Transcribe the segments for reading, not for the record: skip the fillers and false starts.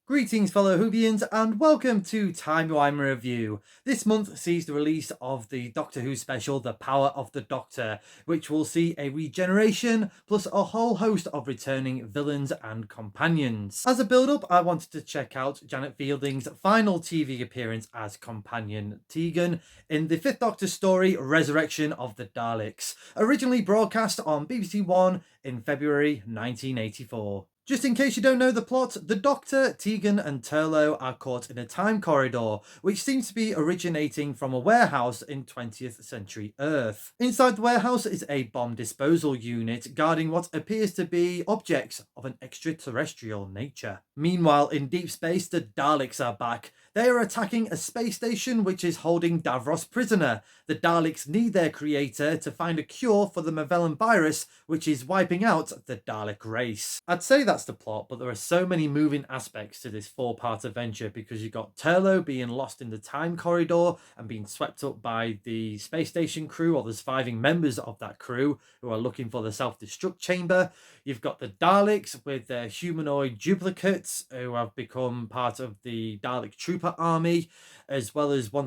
Greetings, fellow Whovians, and welcome to Timey Wimey Review. This month sees the release of the Doctor Who special, The Power of the Doctor, which will see a regeneration plus a whole host of returning villains and companions. As a build-up, I wanted to check out Janet Fielding's final TV appearance as companion Tegan in the Fifth Doctor story, Resurrection of the Daleks, originally broadcast on BBC One in February 1984. Just in case you don't know the plot, the Doctor, Tegan and Turlough are caught in a time corridor, which seems to be originating from a warehouse in 20th century Earth. Inside the warehouse is a bomb disposal unit guarding what appears to be objects of an extraterrestrial nature. Meanwhile, in deep space, the Daleks are back. They are attacking a space station which is holding Davros prisoner. The Daleks need their creator to find a cure for the Magellan virus, which is wiping out the Dalek race. I'd say that's the plot, but there are so many moving aspects to this four-part adventure because you've got Turlough being lost in the time corridor and being swept up by the space station crew, or the surviving members of that crew who are looking for the self-destruct chamber. You've got the Daleks with their humanoid duplicates who have become part of the Dalek trooper army, as well as the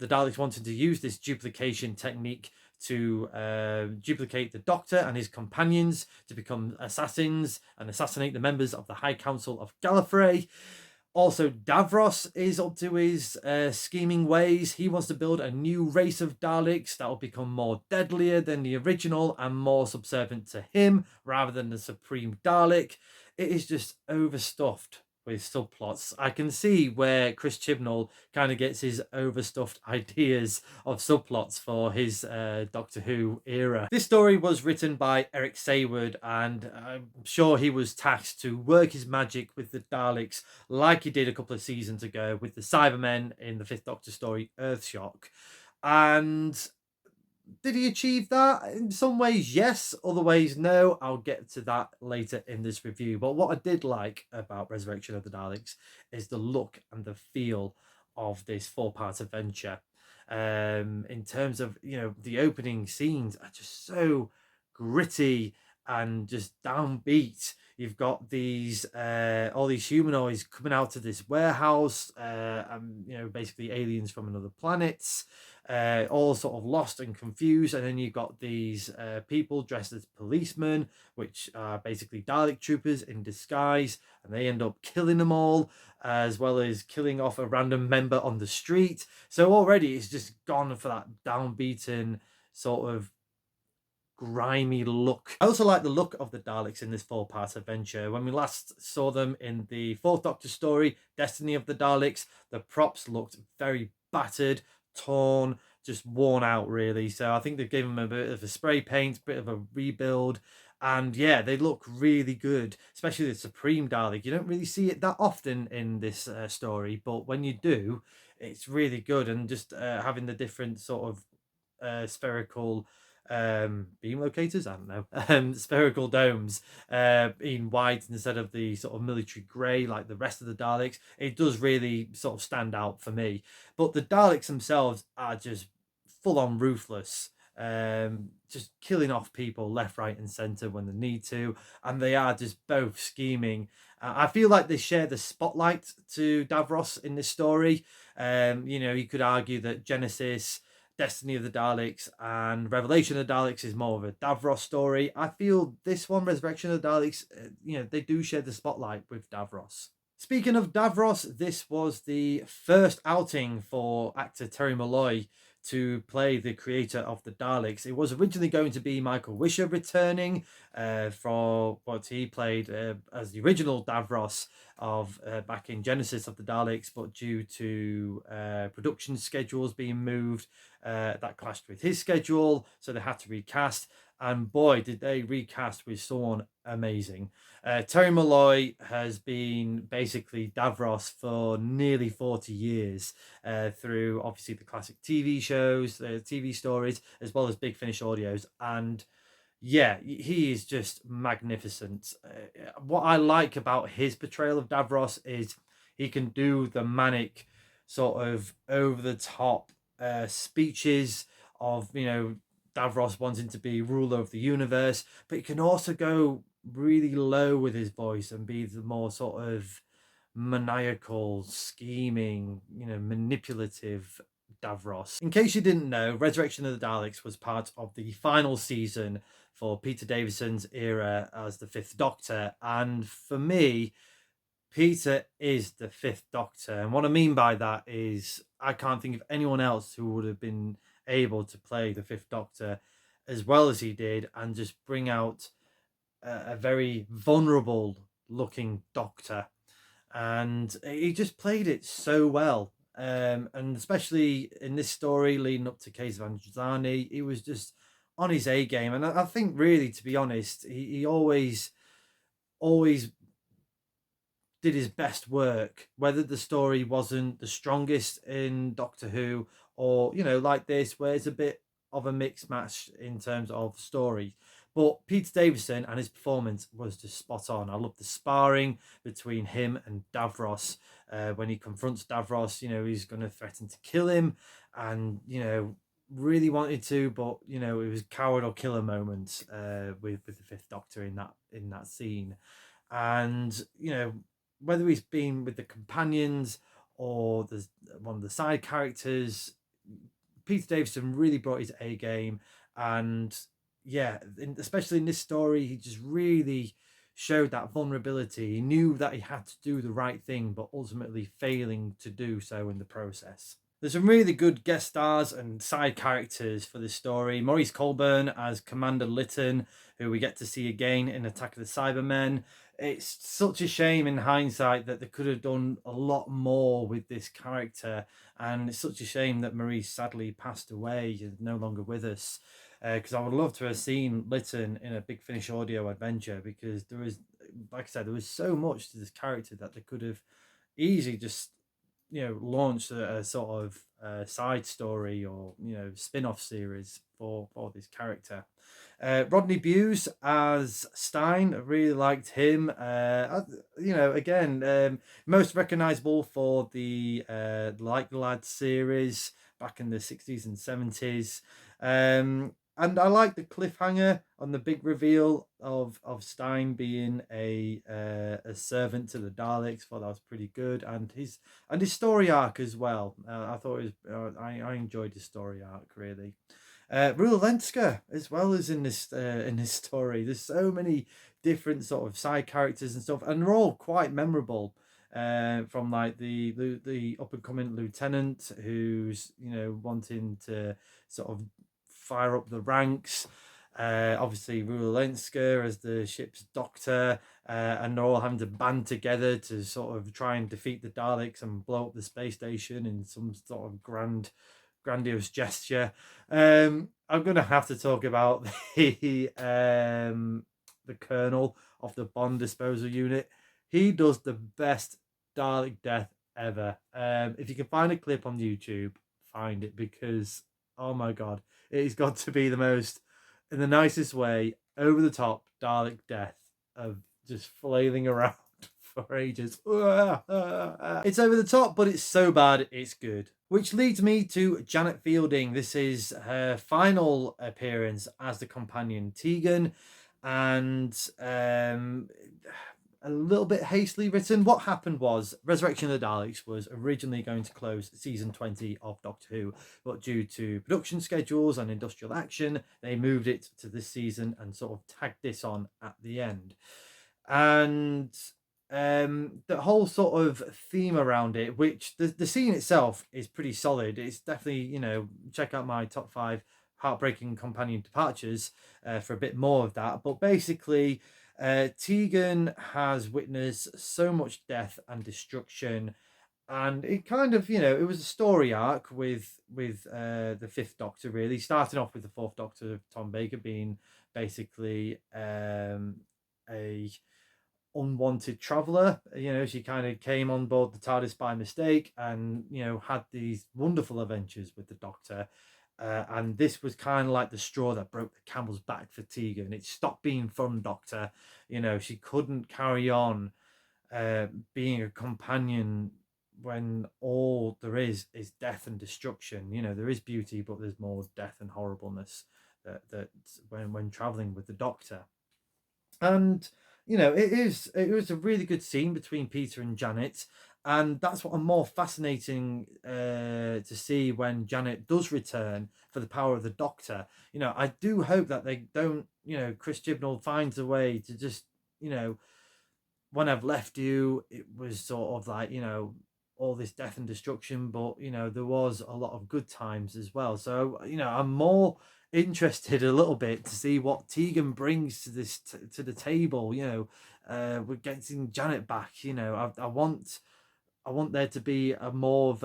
Daleks wanting to use this duplication technique to duplicate the Doctor and his companions to become assassins and assassinate the members of the High Council of Gallifrey. Also, Davros is up to his scheming ways. He wants to build a new race of Daleks that will become more deadlier than the original and more subservient to him rather than the Supreme Dalek. It is just overstuffed with subplots. I can see where Chris Chibnall kind of gets his overstuffed ideas of subplots for his Doctor Who era. This story was written by Eric Sayward, and I'm sure he was tasked to work his magic with the Daleks like he did a couple of seasons ago with the Cybermen in the Fifth Doctor story Earthshock. And did he achieve that? In some ways, yes. Other ways, no. I'll get to that later in this review. But what I did like about Resurrection of the Daleks is the look and the feel of this four-part adventure. In terms of, the opening scenes are just so gritty and just downbeat. You've got these all these humanoids coming out of this warehouse, and basically aliens from another planet, all sort of lost and confused. And then you've got these people dressed as policemen, which are basically Dalek troopers in disguise, and they end up killing them all, as well as killing off a random member on the street. So already it's just gone for that downbeaten sort of grimy look. I also like the look of the Daleks in this four-part adventure. When we last saw them in the Fourth Doctor story, Destiny of the Daleks, the props looked very battered, torn, just worn out really. So I think they've given them a bit of a spray paint, a bit of a rebuild. And yeah, they look really good, especially the Supreme Dalek. You don't really see it that often in this story, but when you do, it's really good. And just having the different sort of spherical beam locators, I don't know, spherical domes in white instead of the sort of military grey like the rest of the Daleks, it does really sort of stand out for me. But the Daleks themselves are just full on ruthless, just killing off people left, right and center when they need to, and they are just both scheming. I feel like they share the spotlight to Davros in this story. You could argue that Genesis, Destiny of the Daleks, and Revelation of the Daleks is more of a Davros story. I feel this one, Resurrection of the Daleks, they do share the spotlight with Davros. Speaking of Davros, this was the first outing for actor Terry Molloy to play the creator of the Daleks. It was originally going to be Michael Wisher returning for what he played as the original Davros of back in Genesis of the Daleks, but due to production schedules being moved, that clashed with his schedule, so they had to recast. And boy, did they recast with someone amazing. Terry Molloy has been basically Davros for nearly 40 years, through obviously the classic TV shows, TV stories, as well as Big Finish audios. And yeah, he is just magnificent. What I like about his portrayal of Davros is he can do the manic, sort of over the top speeches of, Davros wanting to be ruler of the universe, but he can also go really low with his voice and be the more sort of maniacal, scheming, manipulative Davros. In case you didn't know, Resurrection of the Daleks was part of the final season for Peter Davison's era as the Fifth Doctor, and for me, Peter is the Fifth Doctor. And what I mean by that is I can't think of anyone else who would have been able to play the Fifth Doctor as well as he did and just bring out a very vulnerable looking Doctor. And he just played it so well. And especially in this story leading up to Case of Androzani, he was just on his A game. And I think, really, to be honest, he always did his best work, whether the story wasn't the strongest in Doctor Who, or like this, where it's a bit of a mixed match in terms of story. But Peter Davison and his performance was just spot on. I love the sparring between him and Davros. When he confronts Davros, he's going to threaten to kill him, and really wanted to, but it was coward or killer moments with the Fifth Doctor in that scene. And whether he's been with the companions or one of the side characters, Peter Davison really brought his A game. And yeah, especially in this story, he just really showed that vulnerability. He knew that he had to do the right thing, but ultimately failing to do so in the process. There's some really good guest stars and side characters for this story. Maurice Colburn as Commander Lytton, who we get to see again in Attack of the Cybermen. It's such a shame in hindsight that they could have done a lot more with this character, and it's such a shame that Maurice sadly passed away. He's no longer with us, because I would love to have seen Lytton in a Big Finish audio adventure, because there was, like I said, there was so much to this character that they could have easily just launched a sort of side story or spin-off series for this character. Rodney Bewes as Stein, I really liked him. Again, most recognizable for the Like the Lad series back in the 60s and 70s. And I like the cliffhanger on the big reveal of Stein being a servant to the Daleks. Thought that was pretty good, and his story arc as well. I thought it was I enjoyed his story arc really. Rula Lenska as well as in this story. There's so many different sort of side characters and stuff, and they're all quite memorable. From like the up and coming lieutenant who's wanting to sort of fire up the ranks. Obviously, Rula Lenska as the ship's doctor, and they're all having to band together to sort of try and defeat the Daleks and blow up the space station in some sort of grandiose gesture. I'm going to have to talk about the colonel of the bomb disposal unit. He does the best Dalek death ever. If you can find a clip on YouTube, find it, because oh my god, it's got to be the most, in the nicest way, over the top Dalek death of just flailing around for ages. It's over the top, but it's so bad it's good. Which leads me to Janet Fielding. This is her final appearance as the companion Tegan, and a little bit hastily written. What happened was Resurrection of the Daleks was originally going to close season 20 of Doctor Who, but due to production schedules and industrial action, they moved it to this season and sort of tagged this on at the end. And the whole sort of theme around it, which the scene itself is pretty solid. It's definitely, check out my top 5 heartbreaking companion departures for a bit more of that. But basically, Tegan has witnessed so much death and destruction, and it kind of, it was a story arc with the Fifth Doctor, really starting off with the Fourth Doctor, Tom Baker, being basically a unwanted traveler. She kind of came on board the TARDIS by mistake, and had these wonderful adventures with the Doctor. And this was kind of like the straw that broke the camel's back for Tegan. It stopped being fun, Doctor. She couldn't carry on being a companion when all there is death and destruction. There is beauty, but there's more death and horribleness that when traveling with the Doctor. And you know, it was a really good scene between Peter and Janet, and that's what I'm more fascinating to see when Janet does return for the power of the Doctor. You know, I do hope that they don't, you know, Chris Chibnall finds a way to just, you know, when I've left you, it was sort of like, you know, all this death and destruction, but you know, there was a lot of good times as well. So, you know, I'm more interested a little bit to see what Tegan brings to this to the table. You know, we're getting Janet back. You know, I want there to be a more of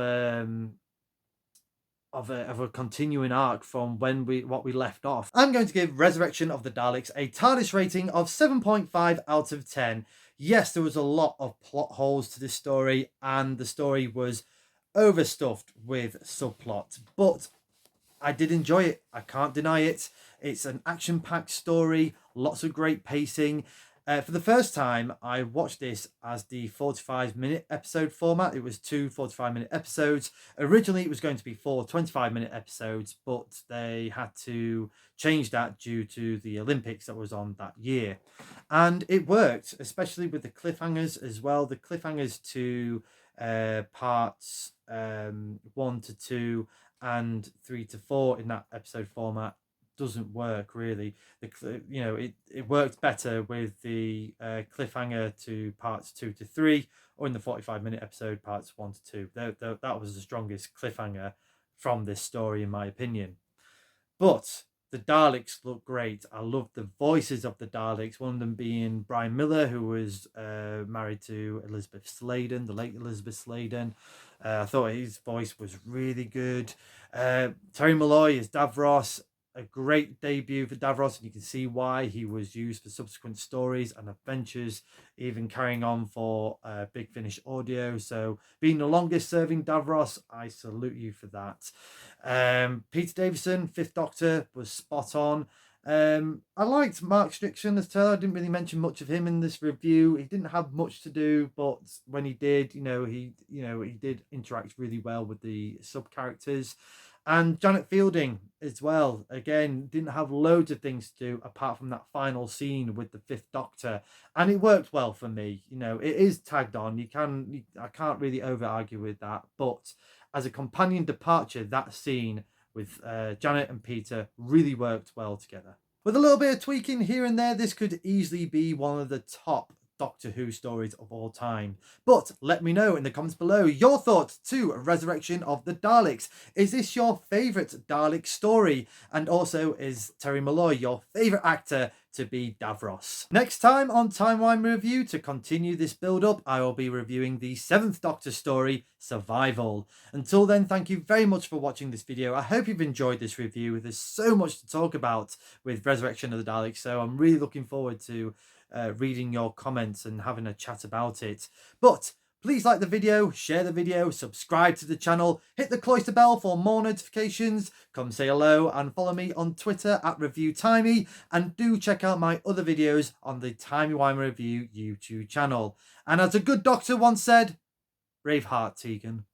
a continuing arc from when what we left off. I'm going to give Resurrection of the Daleks a TARDIS rating of 7.5 out of 10. Yes, there was a lot of plot holes to this story, and the story was overstuffed with subplot, but I did enjoy it. I can't deny it. It's an action-packed story, lots of great pacing. For the first time, I watched this as the 45-minute episode format. It was two 45-minute episodes. Originally, it was going to be four 25-minute episodes, but they had to change that due to the Olympics that was on that year. And it worked, especially with the cliffhangers as well. The cliffhangers to parts 1 to 2 and 3 to 4 in that episode format doesn't work really. You know, it worked better with the cliffhanger to parts 2 to 3, or in the 45-minute episode parts 1 to 2. That was the strongest cliffhanger from this story in my opinion. But the Daleks look great. I love the voices of the Daleks, one of them being Brian Miller, who was married to Elizabeth Sladen, the late Elizabeth Sladen. I thought his voice was really good. Terry Malloy is Davros, a great debut for Davros, and you can see why he was used for subsequent stories and adventures, even carrying on for Big Finish Audio. So being the longest serving Davros, I salute you for that. Peter Davison, Fifth Doctor, was spot on. I liked Mark Strickson as Turlough. I didn't really mention much of him in this review. He didn't have much to do, but when he did, he did interact really well with the sub characters. And Janet Fielding as well. Again, didn't have loads of things to do apart from that final scene with the Fifth Doctor, and it worked well for me. You know, it is tagged on. I can't really over argue with that. But as a companion departure, that scene with Janet and Peter really worked well together. With a little bit of tweaking here and there, this could easily be one of the top Doctor Who stories of all time. But let me know in the comments below your thoughts to Resurrection of the Daleks. Is this your favourite Dalek story? And also, is Terry Malloy your favourite actor to be Davros? Next time on Timey Wimey Review, to continue this build-up, I will be reviewing the 7th Doctor story, Survival. Until then, thank you very much for watching this video. I hope you've enjoyed this review. There's so much to talk about with Resurrection of the Daleks, so I'm really looking forward to reading your comments and having a chat about it. But please like the video, share the video, subscribe to the channel, hit the cloister bell for more notifications, come say hello and follow me on Twitter at ReviewTimey, and do check out my other videos on the Timey Wimey Review YouTube channel. And as a good doctor once said, brave heart, Tegan.